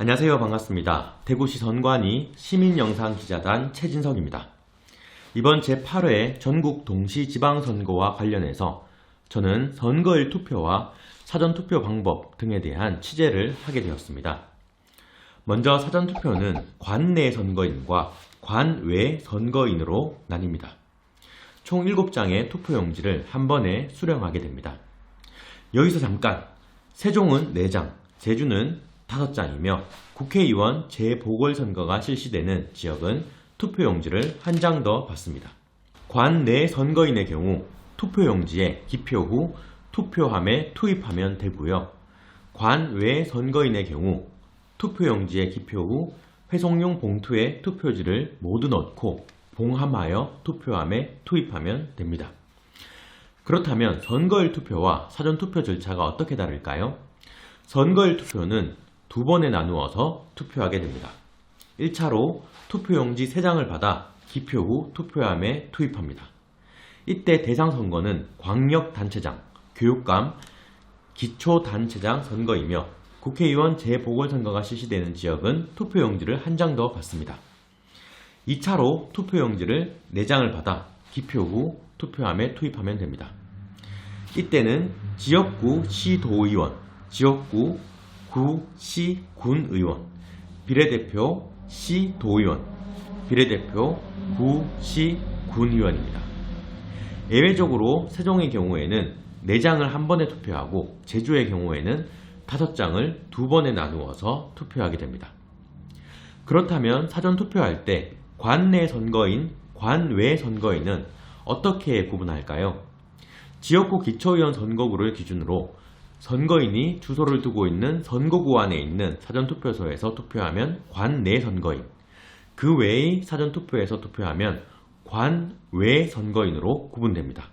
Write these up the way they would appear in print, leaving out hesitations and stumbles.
안녕하세요. 반갑습니다. 대구시 선관위 시민영상기자단 최진석입니다. 이번 제8회 전국 동시지방선거와 관련해서 저는 선거일 투표와 사전투표 방법 등에 대한 취재를 하게 되었습니다. 먼저 사전투표는 관내 선거인과 관외 선거인으로 나뉩니다. 총 7장의 투표용지를 한 번에 수령하게 됩니다. 여기서 잠깐, 세종은 4장, 제주는 5장이며 국회의원 재보궐선거가 실시되는 지역은 투표용지를 한 장 더 받습니다. 관내 선거인의 경우 투표용지에 기표 후 투표함에 투입하면 되고요. 관외 선거인의 경우 투표용지에 기표 후 회송용 봉투에 투표지를 모두 넣고 봉함하여 투표함에 투입하면 됩니다. 그렇다면 선거일 투표와 사전투표 절차가 어떻게 다를까요? 선거일 투표는 2번에 나누어서 투표하게 됩니다. 1차로 투표용지 3장을 받아 기표 후 투표함에 투입합니다. 이때 대상 선거는 광역단체장, 교육감, 기초단체장 선거이며 국회의원 재보궐선거가 실시되는 지역은 투표용지를 한 장 더 받습니다. 2차로 투표용지를 4장을 받아 기표 후 투표함에 투입하면 됩니다. 이때는 지역구 시도의원, 지역구 구, 시, 군의원, 비례대표 시도의원, 비례대표 구, 시, 군의원입니다. 예외적으로 세종의 경우에는 4장을 한 번에 투표하고 제주의 경우에는 5장을 2번에 나누어서 투표하게 됩니다. 그렇다면 사전투표할 때 관내 선거인, 관외 선거인은 어떻게 구분할까요? 지역구 기초의원 선거구를 기준으로 선거인이 주소를 두고 있는 선거구 안에 있는 사전투표소에서 투표하면 관내 선거인, 그 외의 사전투표에서 투표하면 관외 선거인으로 구분됩니다.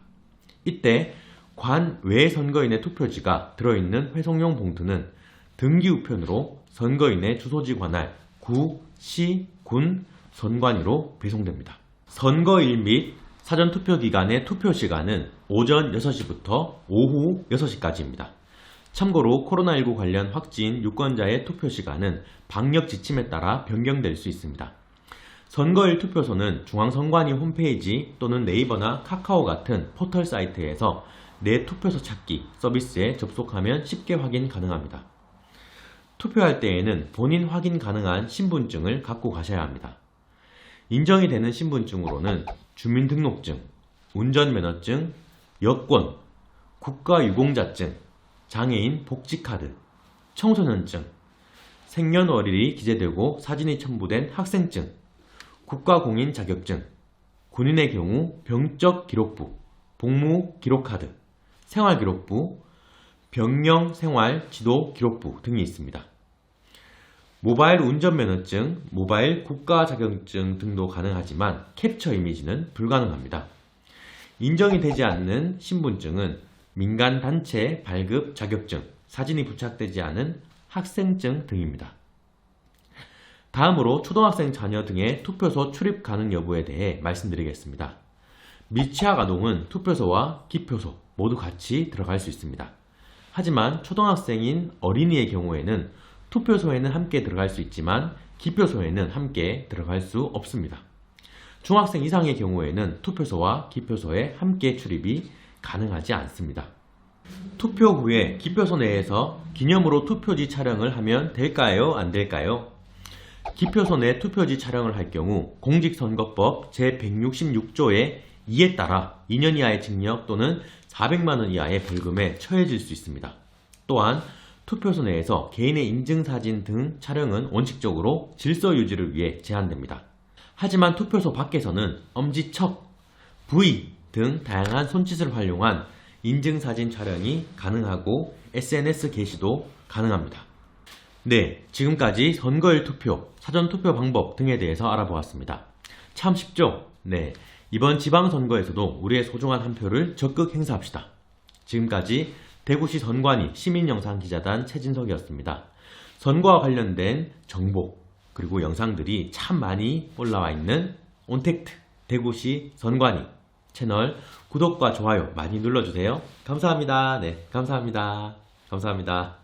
이때 관외 선거인의 투표지가 들어있는 회송용 봉투는 등기우편으로 선거인의 주소지 관할 구, 시, 군, 선관위로 배송됩니다. 선거일 및 사전투표 기간의 투표 시간은 오전 6시부터 오후 6시까지입니다. 참고로 코로나19 관련 확진 유권자의 투표 시간은 방역 지침에 따라 변경될 수 있습니다. 선거일 투표소는 중앙선관위 홈페이지 또는 네이버나 카카오 같은 포털 사이트에서 내 투표소 찾기 서비스에 접속하면 쉽게 확인 가능합니다. 투표할 때에는 본인 확인 가능한 신분증을 갖고 가셔야 합니다. 인정이 되는 신분증으로는 주민등록증, 운전면허증, 여권, 국가유공자증, 장애인 복지카드, 청소년증, 생년월일이 기재되고 사진이 첨부된 학생증, 국가공인 자격증, 군인의 경우 병적기록부, 복무기록카드, 생활기록부, 병영생활지도기록부 등이 있습니다. 모바일 운전면허증, 모바일 국가자격증 등도 가능하지만 캡처 이미지는 불가능합니다. 인정이 되지 않는 신분증은 민간단체 발급 자격증, 사진이 부착되지 않은 학생증 등입니다. 다음으로 초등학생 자녀 등의 투표소 출입 가능 여부에 대해 말씀드리겠습니다. 미취학 아동은 투표소와 기표소 모두 같이 들어갈 수 있습니다. 하지만 초등학생인 어린이의 경우에는 투표소에는 함께 들어갈 수 있지만 기표소에는 함께 들어갈 수 없습니다. 중학생 이상의 경우에는 투표소와 기표소에 함께 출입이 가능하지 않습니다. 투표 후에 기표소 내에서 기념으로 투표지 촬영을 하면 될까요? 안 될까요? 기표소 내 투표지 촬영을 할 경우 공직선거법 제166조의 2에 따라 2년 이하의 징역 또는 400만원 이하의 벌금에 처해질 수 있습니다. 또한 투표소 내에서 개인의 인증사진 등 촬영은 원칙적으로 질서 유지를 위해 제한됩니다. 하지만 투표소 밖에서는 엄지척, 부위 등 다양한 손짓을 활용한 인증사진 촬영이 가능하고 SNS 게시도 가능합니다. 네, 지금까지 선거일 투표, 사전투표 방법 등에 대해서 알아보았습니다. 참 쉽죠? 네, 이번 지방선거에서도 우리의 소중한 한 표를 적극 행사합시다. 지금까지 대구시 선관위 시민영상기자단 최진석이었습니다. 선거와 관련된 정보 그리고 영상들이 참 많이 올라와 있는 온택트 대구시 선관위 채널 구독과 좋아요 많이 눌러주세요. 감사합니다. 네, 감사합니다. 감사합니다.